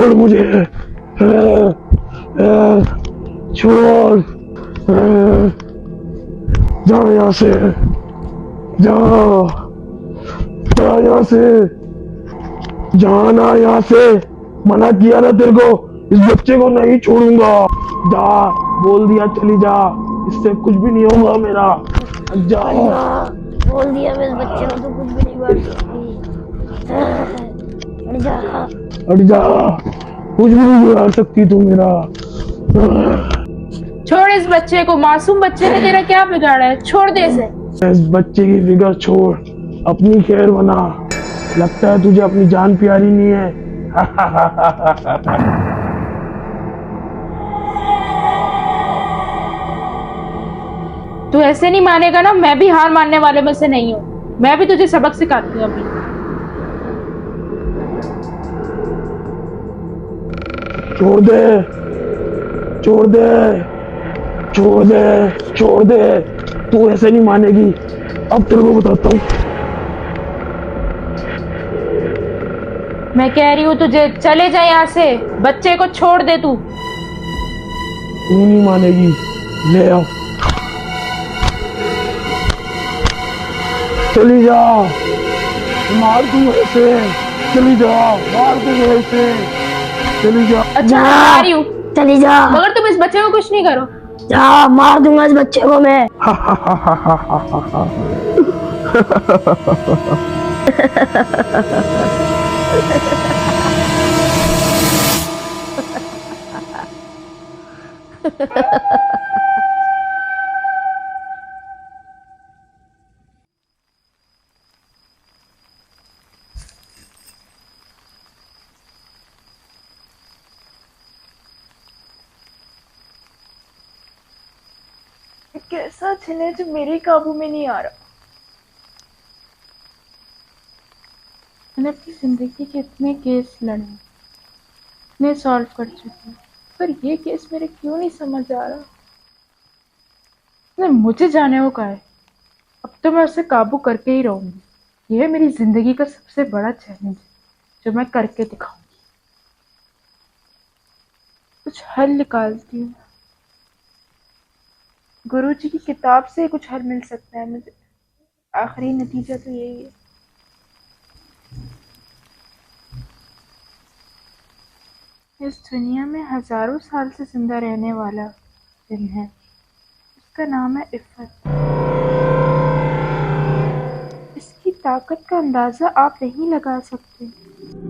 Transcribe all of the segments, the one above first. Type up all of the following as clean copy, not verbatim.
छोड़ मुझे, छोड़, जा यहाँ से, जा, जा यहाँ से, जाना यहाँ से। मना किया ना तेरे को, इस बच्चे को नहीं छोड़ूंगा। जा, बोल दिया, चली जा, इससे कुछ भी नहीं होगा मेरा। जा, बोल दिया मैं इस बच्चे को तो कुछ भी नहीं कर सकती। हट जा, हट जा, कुछ भी नहीं बिगाड़ सकती तू मेरा। छोड़ इस बच्चे को, मासूम बच्चे ने तेरा क्या बिगाड़ा है, छोड़ दे इसे। इस बच्चे की फिक्र छोड़, अपनी खैर बना। लगता है तुझे अपनी जान प्यारी नहीं है। तू ऐसे नहीं मानेगा ना, मैं भी हार मानने वाले में से नहीं हूँ। मैं भी तुझे सबक सिखाती हूँ अभी। छोड़ दे, छोड़ दे, छोड़ दे, छोड़ दे। तू ऐसे नहीं मानेगी, अब तेरे को बताता हूँ। मैं कह रही हूँ तुझे, चले जा यहाँ से, बच्चे को छोड़ दे तू। तू नहीं मानेगी, ले आओ, चली जा, मार दूंगा ऐसे, चली जा, मार दूंगा ऐसे, चली जा। अच्छा आ रही हूँ, चली जा, मगर तुम इस बच्चे को कुछ नहीं करो। जा, मार दूंगा इस बच्चे को मैं। कैसा जिन है जो मेरे काबू में नहीं आ रहा। मैंने अपनी जिंदगी के इतने केस लड़े, इतने सॉल्व कर चुकी हूँ, पर ये केस मेरे क्यों नहीं समझ आ रहा। नहीं, मुझे जाने वो का है। अब तो मैं उसे काबू करके ही रहूंगी। यह मेरी जिंदगी का सबसे बड़ा चैलेंज है जो मैं करके दिखाऊंगी। कुछ हल निकालती हूँ। गुरुजी की किताब से कुछ हल मिल सकता है मुझे। आखिरी नतीजा तो यही है। इस दुनिया में हजारों साल से जिंदा रहने वाला जिन है, उसका नाम है इफ़्फ़त। इसकी ताकत का अंदाजा आप नहीं लगा सकते।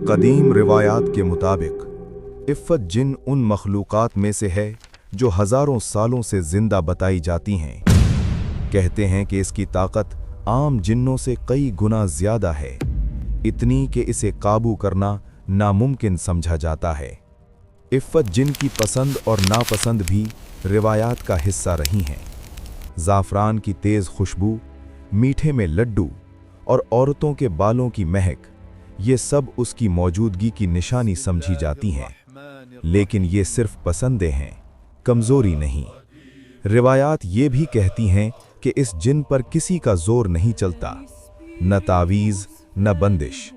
कदीम रिवायात के मुताबिक इफ़्फ़त जिन उन मखलूक़ात में से है जो हज़ारों सालों से जिंदा बताई जाती हैं। कहते हैं कि इसकी ताकत आम जिन्नों से कई गुना ज़्यादा है, इतनी कि इसे काबू करना नामुमकिन समझा जाता है। इफ़्फ़त जिन की पसंद और नापसंद भी रिवायात का हिस्सा रही हैं। ज़ाफ़रान की तेज़ खुशबू, मीठे में लड्डू और औरतों के बालों की महक, ये सब उसकी मौजूदगी की निशानी समझी जाती हैं। लेकिन ये सिर्फ पसंदें हैं, कमज़ोरी नहीं। रिवायात ये भी कहती हैं कि इस जिन पर किसी का जोर नहीं चलता, न तावीज़ न बंदिश,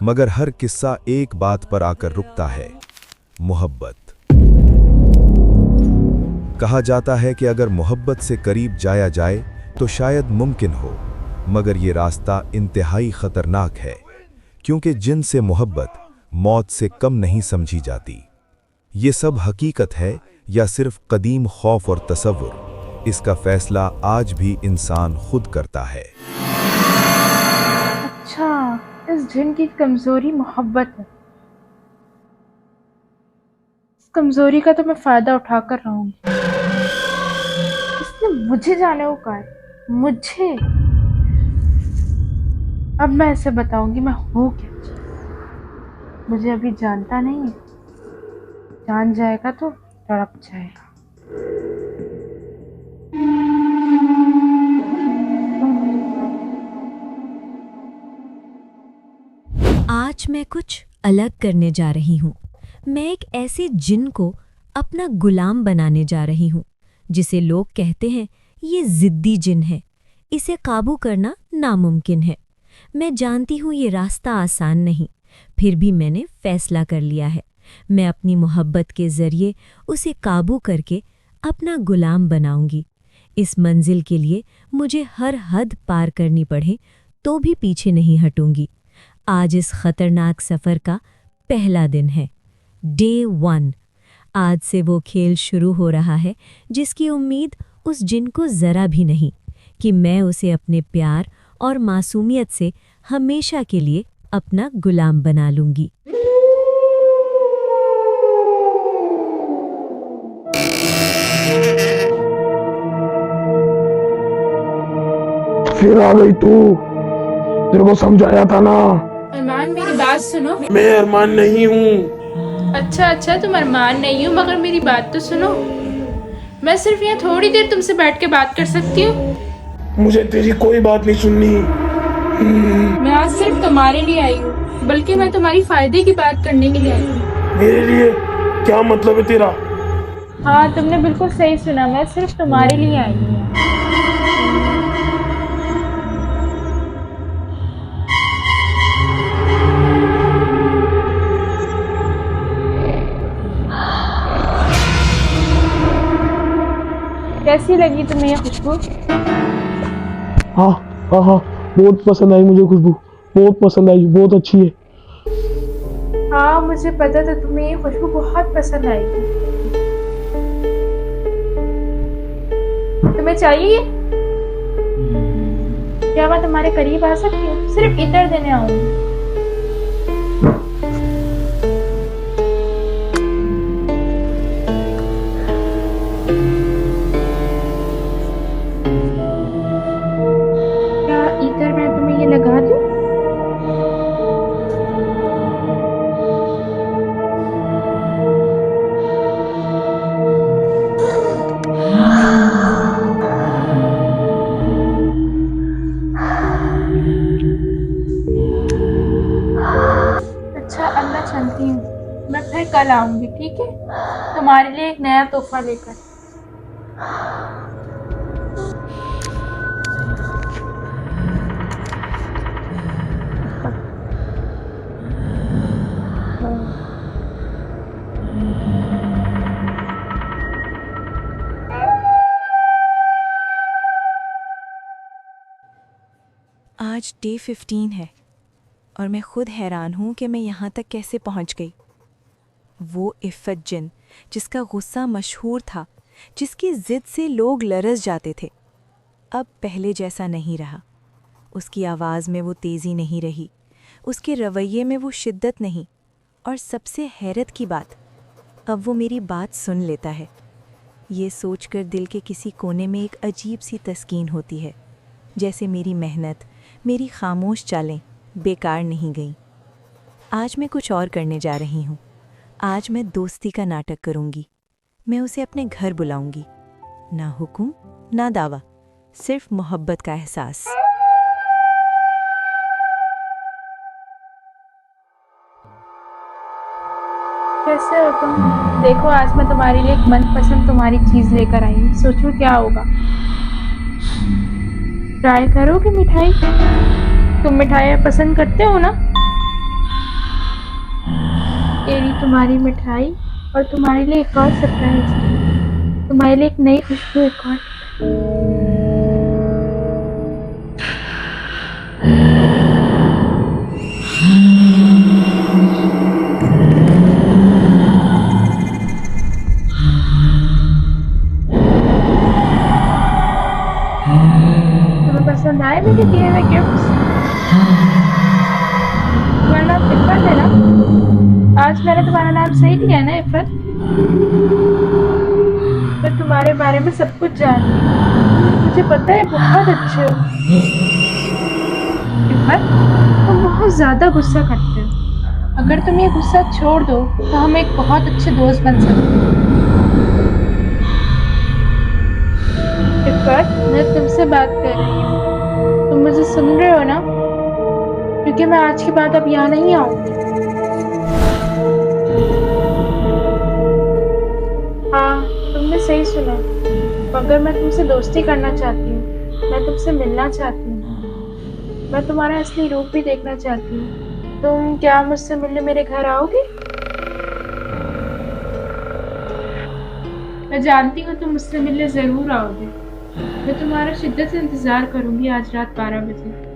मगर हर किस्सा एक बात पर आकर रुकता है, मोहब्बत। कहा जाता है कि अगर मोहब्बत से करीब जाया जाए तो शायद मुमकिन हो, मगर ये रास्ता इंतहाई ख़तरनाक है, क्योंकि जिन से मोहब्बत मौत से कम नहीं समझी जाती। ये सब हकीकत है या सिर्फ कदीम खौफ और तसव्वुर, इसका फैसला आज भी इंसान खुद करता है। अच्छा, इस जिन की कमजोरी मोहब्बत है। इस कमजोरी का तो मैं फायदा उठाकर रहूंगी। इसने मुझे जाने को कहा है, मुझे। अब मैं इसे बताऊंगी मैं हूँ क्या। मुझे अभी जानता नहीं है, जान जाएगा तो तड़प जाएगा। आज मैं कुछ अलग करने जा रही हूँ। मैं एक ऐसे जिन को अपना गुलाम बनाने जा रही हूँ जिसे लोग कहते हैं ये जिद्दी जिन है, इसे काबू करना नामुमकिन है। मैं जानती हूँ ये रास्ता आसान नहीं, फिर भी मैंने फैसला कर लिया है। मैं अपनी मोहब्बत के ज़रिए उसे काबू करके अपना गुलाम बनाऊंगी। इस मंजिल के लिए मुझे हर हद पार करनी पड़े तो भी पीछे नहीं हटूंगी। आज इस खतरनाक सफ़र का पहला दिन है, डे 1। आज से वो खेल शुरू हो रहा है जिसकी उम्मीद उस जिन को ज़रा भी नहीं, कि मैं उसे अपने प्यार और मासूमियत से हमेशा के लिए अपना गुलाम बना लूंगी। फिर आ गई तू, तेरे को समझाया था ना। अरमान मेरी बात सुनो। मैं अरमान नहीं हूँ। अच्छा तुम अरमान नहीं हो, मगर मेरी बात तो सुनो। मैं सिर्फ यहाँ थोड़ी देर तुमसे बैठ के बात कर सकती हूँ। मुझे तेरी कोई बात नहीं सुननी। मैं आज सिर्फ तुम्हारे लिए आई हूँ, बल्कि मैं तुम्हारी फायदे की बात करने के लिए आई हूँ। मेरे लिए क्या मतलब है तेरा? हाँ, तुमने बिल्कुल सही सुना, मैं सिर्फ तुम्हारे लिए आई हूँ। कैसी लगी तुम्हें ये खुशबू? हाँ हाँ हाँ, बहुत पसंद आई मुझे खुशबू, बहुत पसंद आई, बहुत अच्छी है। हाँ, मुझे पता था तुम्हें ये खुशबू बहुत पसंद आएगी। तुम्हें चाहिए? क्या मैं तुम्हारे करीब आ सकती हूँ? सिर्फ इतर देने आऊंगी। क्या इतर मैं तुम्हें ये लगा दूँ? अच्छा, अब मैं चलती हूँ। मैं फिर कल आऊंगी, ठीक है? तुम्हारे लिए एक नया तोहफा लेकर। आज डे 15 है और मैं खुद हैरान हूँ कि मैं यहाँ तक कैसे पहुँच गई। वो इफ़्फ़त जिन जिसका गुस्सा मशहूर था, जिसकी ज़िद से लोग लरस जाते थे, अब पहले जैसा नहीं रहा। उसकी आवाज़ में वो तेज़ी नहीं रही, उसके रवैये में वो शिद्दत नहीं, और सबसे हैरत की बात, अब वो मेरी बात सुन लेता है। ये सोचकर दिल के किसी कोने में एक अजीब सी तस्कीन होती है, जैसे मेरी मेहनत, मेरी खामोश चालें बेकार नहीं गईं। आज मैं कुछ और करने जा रही हूँ। आज मैं दोस्ती का नाटक करूँगी। मैं उसे अपने घर बुलाऊँगी। ना हुक्म, ना दावा, सिर्फ मोहब्बत का एहसास। कैसे हो तुम? देखो, आज मैं तुम्हारे लिए एक मनपसंद तुम्हारी चीज़ लेकर आई हूँ। सोचो क्या होगा। ट्राई करोगे मिठाई? तुम मिठाई पसंद करते हो ना? तेरी तुम्हारी मिठाई, और तुम्हारे लिए एक और सरप्राइज। तुम्हारे लिए एक नई खुशबू, एक और। तुम्हें पसंद आए मेरे दिए हुए गिफ्ट्स? तुम्हारा नाम इफ़्फ़त है ना? आज मैंने तुम्हारा नाम सही लिया है ना, इफ़्फ़त? मैं तुम्हारे बारे में सब कुछ जानती हूँ। मुझे पता है बहुत अच्छे हो। इफ़्फ़त, तुम बहुत ज़्यादा गुस्सा करते हो। अगर तुम ये गुस्सा छोड़ दो तो हम एक बहुत अच्छे दोस्त बन सकते हैं। इफ़्फ़त, मैं तुमसे बात कर रही हूँ। तुम मुझे सुन रहे हो ना? क्योंकि मैं आज के बाद अब यहाँ नहीं आऊँगी। हाँ, तुमने सही सुना। मगर मैं तुमसे दोस्ती करना चाहती हूँ। मैं तुमसे मिलना चाहती हूँ। मैं तुम्हारा असली रूप भी देखना चाहती हूँ। तुम क्या मुझसे मिलने मेरे घर आओगे? मैं जानती हूँ तुम मुझसे मिलने ज़रूर आओगे। मैं तुम्हारा शिद्दत से इंतज़ार करूँगी आज रात 12 बजे।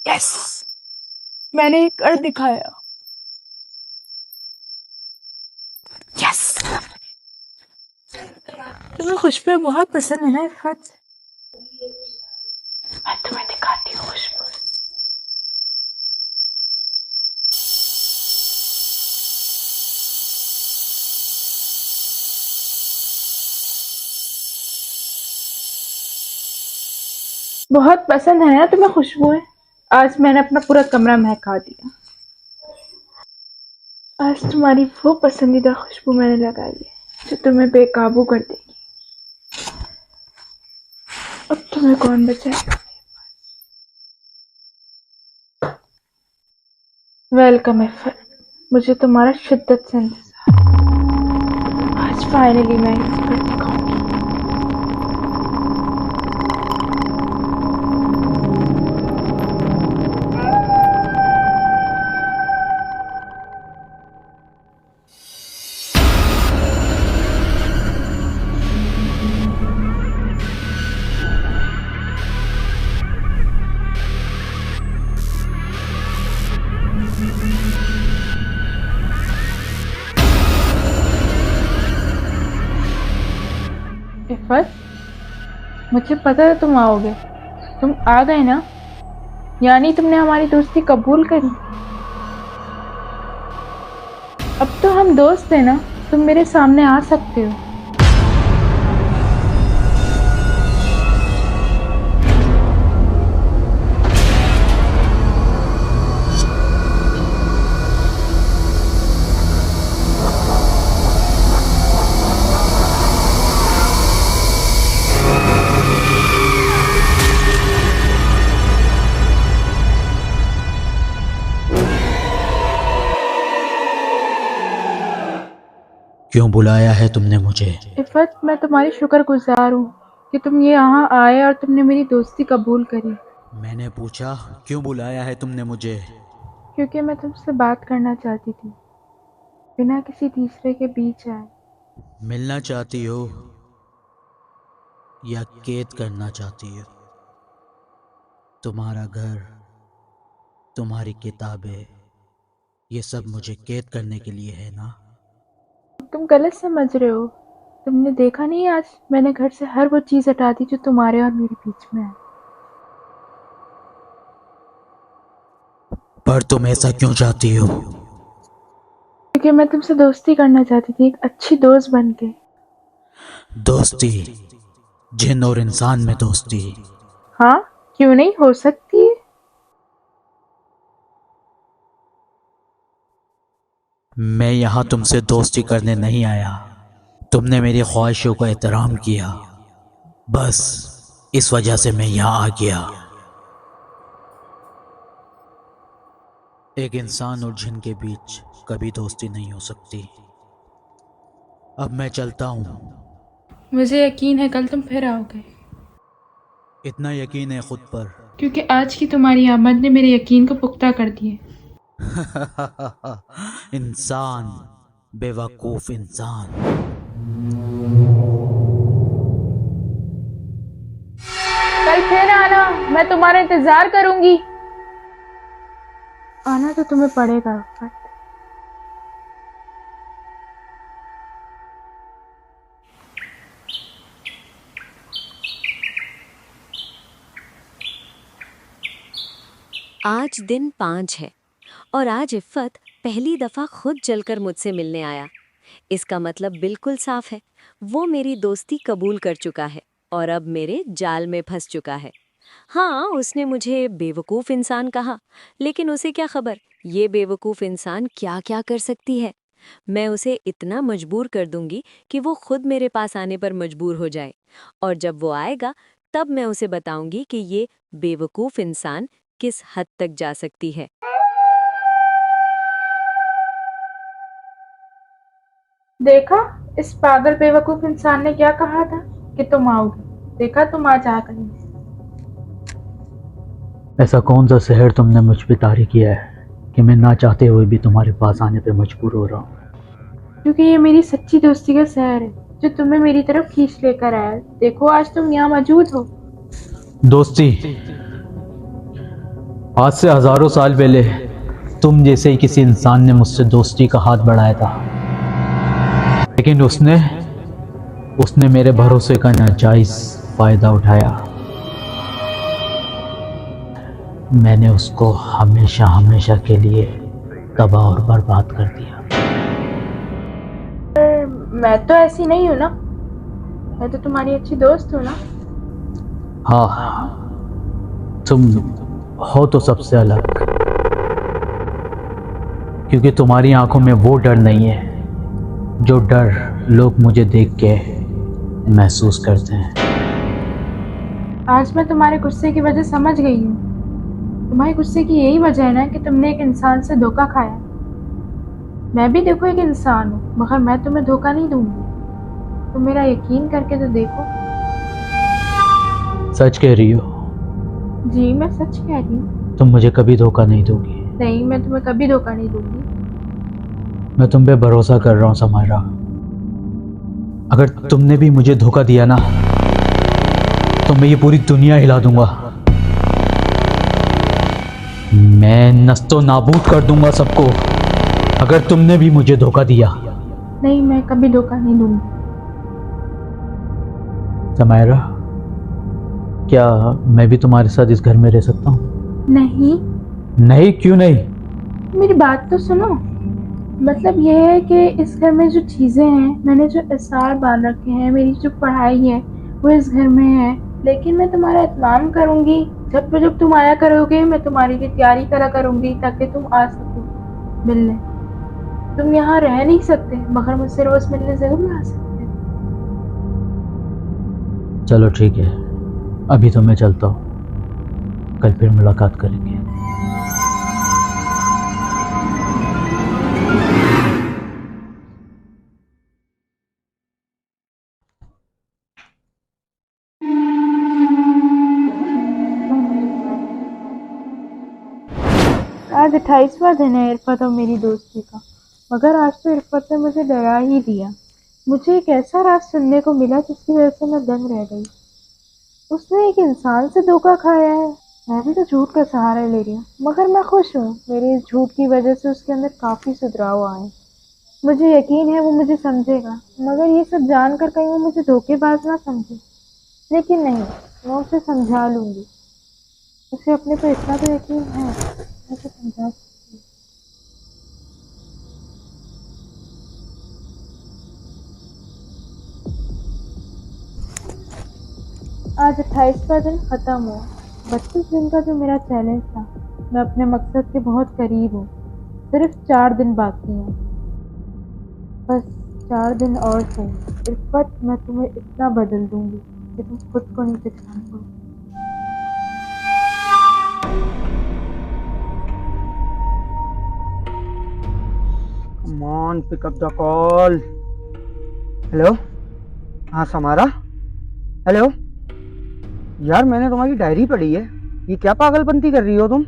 यस, मैंने एक कर दिखाया। यस, तुम्हें खुशबू बहुत पसंद है ना इफ़त? मैं तुम्हें दिखाती हूँ खुशबू। बहुत पसंद है ना तुम्हें खुशबुएं? आज मैंने अपना पूरा कमरा महका दिया। आज तुम्हारी वो पसंदीदा खुशबू मैंने लगाई है जो तुम्हें बेकाबू कर देगी। अब तुम्हें कौन बचाएगा? वेलकम इफ़त, मुझे तुम्हारा शिद्दत से इंतजार। आज फाइनली मैं इसे कर दिखाऊंगी। इफ़त, मुझे पता था तुम आओगे। तुम आ गए ना, यानी तुमने हमारी दोस्ती कबूल करी। अब तो हम दोस्त हैं ना, तुम मेरे सामने आ सकते हो। क्यों बुलाया है तुमने मुझे? इफ़त, मैं तुम्हारी शुक्रगुजार हूँ कि तुम ये यहाँ आए और तुमने मेरी दोस्ती कबूल करी। मैंने पूछा क्यों बुलाया है तुमने मुझे? क्योंकि मैं तुमसे बात करना चाहती थी, बिना किसी तीसरे के बीच आए। मिलना चाहती हो या कैद करना चाहती हो? तुम्हारा घर, तुम्हारी किताबें, ये सब मुझे कैद करने के लिए है ना? तुम गलत समझ रहे हो। तुमने देखा नहीं, आज मैंने घर से हर वो चीज़ हटा दी जो तुम्हारे और मेरे बीच में है। पर तुम ऐसा क्यों चाहती हो? क्योंकि मैं तुमसे दोस्ती करना चाहती थी, एक अच्छी दोस्त बन के। दोस्ती? जिन और इंसान में दोस्ती? हाँ, क्यों नहीं हो सकती है। मैं यहाँ तुमसे दोस्ती करने नहीं आया। तुमने मेरी ख्वाहिशों का एहतराम किया, बस इस वजह से मैं यहाँ आ गया। एक इंसान और जिन के बीच कभी दोस्ती नहीं हो सकती। अब मैं चलता हूँ। मुझे यकीन है कल तुम फिर आओगे, इतना यकीन है खुद पर? क्योंकि आज की तुम्हारी आमद ने मेरे यकीन को पुख्ता कर दिए। इंसान, बेवकूफ इंसान। कल फिर आना, मैं तुम्हारा इंतजार करूंगी। आना तो तुम्हें पड़ेगा इफ़त। आज दिन 5 है और आज इफ़त पहली दफ़ा खुद चलकर मुझसे मिलने आया। इसका मतलब बिल्कुल साफ है, वो मेरी दोस्ती कबूल कर चुका है और अब मेरे जाल में फंस चुका है। हाँ, उसने मुझे बेवकूफ़ इंसान कहा, लेकिन उसे क्या खबर ये बेवकूफ़ इंसान क्या क्या कर सकती है। मैं उसे इतना मजबूर कर दूंगी कि वो खुद मेरे पास आने पर मजबूर हो जाए, और जब वो आएगा तब मैं उसे बताऊंगी कि ये बेवकूफ़ इंसान किस हद तक जा सकती है। देखा, इस पागल बेवकूफ इंसान ने क्या कहा था कि तुम आओगे। देखा, तुम आज आ गई। ऐसा कौन सा शहर तुमने मुझ पे तारी किया है कि मैं ना चाहते हुए भी तुम्हारे पास आने पे मजबूर हो रहा हूँ? क्योंकि ये मेरी सच्ची दोस्ती का शहर है जो तुम्हें मेरी तरफ खींच लेकर आया। देखो, आज तुम यहाँ मौजूद हो। दोस्ती? आज से हजारों साल पहले तुम जैसे ही किसी इंसान ने मुझसे दोस्ती का हाथ बढ़ाया था, लेकिन उसने मेरे भरोसे का नाजायज फायदा उठाया। मैंने उसको हमेशा हमेशा के लिए तबाह और बर्बाद कर दिया। मैं तो ऐसी नहीं हूँ ना, मैं तो तुम्हारी अच्छी दोस्त हूँ ना। हाँ, तुम हो तो सबसे अलग, क्योंकि तुम्हारी आंखों में वो डर नहीं है जो डर लोग मुझे देख के महसूस करते हैं। आज मैं तुम्हारे गुस्से की वजह समझ गई हूँ। तुम्हारे गुस्से की यही वजह है ना कि तुमने एक इंसान से धोखा खाया। मैं भी देखो एक इंसान हूँ, मगर मैं तुम्हें धोखा नहीं दूंगी। तुम मेरा यकीन करके तो देखो। सच कह रही हो? जी, मैं सच कह रही हूँ। तुम मुझे कभी धोखा नहीं दोगी? नहीं, मैं तुम्हें कभी धोखा नहीं दूंगी। मैं तुम पे भरोसा कर रहा हूँ समायरा। अगर तुमने भी मुझे धोखा दिया ना, तो मैं ये पूरी दुनिया हिला दूंगा। मैं नस्तो नाबूद कर दूंगा सबको, अगर तुमने भी मुझे धोखा दिया। नहीं, मैं कभी धोखा नहीं दूंगी। समायरा, क्या मैं भी तुम्हारे साथ इस घर में रह सकता हूँ? नहीं। नहीं? क्यों नहीं? मेरी बात तो सुनो। मतलब यह है कि इस घर में जो चीज़ें हैं, मैंने जो एसार बांध रखे हैं, मेरी जो पढ़ाई है वो इस घर में है, लेकिन मैं तुम्हारा एहतमाम करूँगी। जब तुम आया करोगे मैं तुम्हारी भी तैयारी करा करूँगी ताकि तुम आ सको मिलने। तुम यहाँ रह नहीं सकते, मगर मुझसे रोज़ मिलने ज़रूर आ सकते। चलो ठीक है, अभी तो मैं चलता हूँ, कल फिर मुलाकात करेंगे। आज 28वां दिन है इरफत और मेरी दोस्ती का, मगर आज तो इरफत ने मुझे डरा ही दिया। मुझे एक ऐसा राज सुनने को मिला जिसकी वजह से मैं दंग रह गई। उसने एक इंसान से धोखा खाया है। मैं भी तो झूठ का सहारा ले रही हूँ, मगर मैं खुश हूँ। मेरे इस झूठ की वजह से उसके अंदर काफ़ी सुधराव आए। मुझे यकीन है वो मुझे समझेगा, मगर ये सब जानकर कहीं वो मुझे धोखेबाज ना समझे। लेकिन नहीं, मैं उसे समझा लूँगी। उसे अपने पर इतना तो यकीन है, मैं उसे समझा सकती हूँ। आज 28वां दिन ख़त्म हुआ। 32 दिन का जो मेरा चैलेंज था, मैं अपने मकसद के बहुत करीब हूँ। सिर्फ 4 दिन बाकी हैं, बस 4 दिन और सही। इरफत, मैं तुम्हें इतना बदल दूंगी कि तुम खुद को नहीं पहचान पाओ। Come on, pick up the call. Hello, हाँ समारा। हेलो यार, मैंने तुम्हारी डायरी पढ़ी है। ये क्या पागलपंती कर रही हो तुम?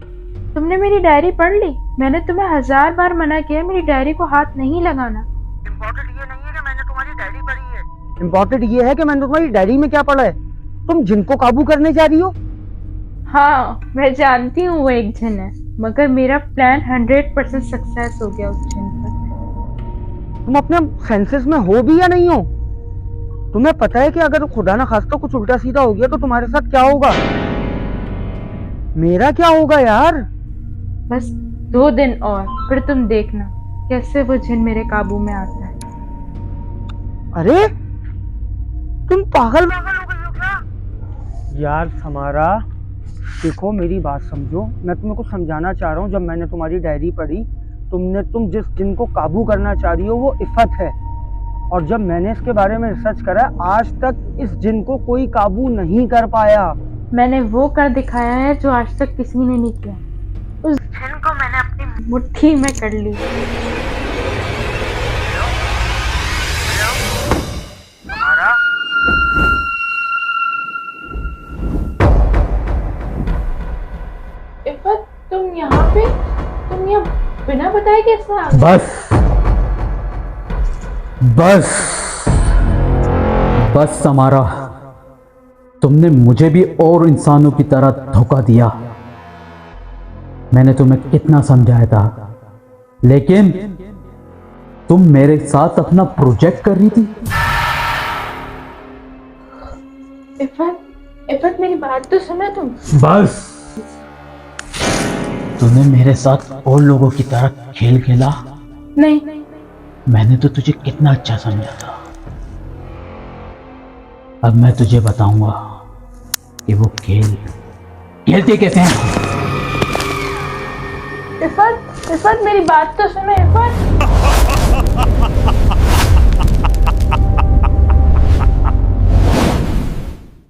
तुमने मेरी डायरी पढ़ ली? मैंने तुम्हें 1000 बार मना किया मेरी डायरी को हाथ नहीं लगाना। इम्पोर्टेंट ये नहीं है कि मैंने तुम्हारी डायरी पढ़ी है, इम्पोर्टेंट ये है कि मैंने तुम्हारी डायरी में क्या पढ़ा है। तुम जिनको काबू करने जा रही हो। हाँ, मैं जानती हूँ वो एक जिन है, मगर मेरा प्लान 100% सक्सेस हो गया उस जिन पर। तुम अपने सेंसेस में हो भी या नहीं हो? तुम्हें पता है कि अगर खुदा ना खास्ता कुछ उल्टा सीधा हो गया तो तुम्हारे साथ क्या होगा? मेरा क्या होगा यार? बस 2 दिन और, फिर तुम देखना कैसे वो जिन मेरे काबू में आता है। अरे तुम पागल पागल हो गई हो क्या? यार समारा, देखो मेरी बात समझो। मैं तुम्हें कुछ समझाना चाह रहा हूँ। जब मैंने तुम्हारी डायरी पढ़ी तुम जिस जिन को काबू करना चाह रही हो वो इफ़त है। और जब मैंने इसके बारे में रिसर्च करा, आज तक इस जिन को कोई काबू नहीं कर पाया। मैंने वो कर दिखाया है जो आज तक किसी ने नहीं किया। उस जिन को मैंने अपनी मुट्ठी में कर ली। इफ़त, तुम यहाँ पे? तुम यहाँ बिना बताए कैसे आ गए? बस समारा, तुमने मुझे भी और इंसानों की तरह धोखा दिया। मैंने तुम्हें कितना समझाया था, लेकिन तुम मेरे साथ अपना प्रोजेक्ट कर रही थी। इफ़त, मेरी बात तो सुनो तुम। बस, तूने मेरे साथ और लोगों की तरह खेल खेला। नहीं, मैंने तो तुझे कितना अच्छा समझा था। अब मैं तुझे बताऊंगा कि वो खेलते कैसे हैं। इफ़त, मेरी बात तो सुनो इफ़त।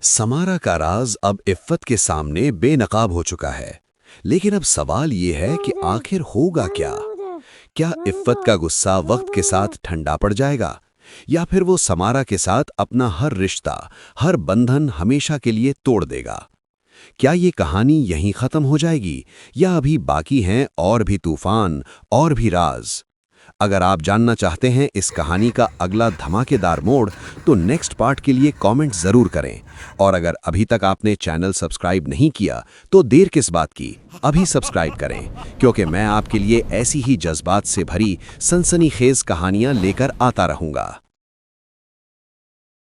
समारा का राज अब इफ़्फ़त के सामने बेनकाब हो चुका है, लेकिन अब सवाल ये है कि आखिर होगा क्या? क्या इफ़्फ़त का गुस्सा वक्त के साथ ठंडा पड़ जाएगा, या फिर वो समारा के साथ अपना हर रिश्ता, हर बंधन हमेशा के लिए तोड़ देगा? क्या ये कहानी यहीं ख़त्म हो जाएगी, या अभी बाकी हैं और भी तूफान और भी राज? अगर आप जानना चाहते हैं इस कहानी का अगला धमाकेदार मोड़, तो नेक्स्ट पार्ट के लिए कमेंट ज़रूर करें। और अगर अभी तक आपने चैनल सब्सक्राइब नहीं किया तो देर किस बात की, अभी सब्सक्राइब करें, क्योंकि मैं आपके लिए ऐसी ही जज्बात से भरी सनसनीखेज कहानियां लेकर आता रहूँगा।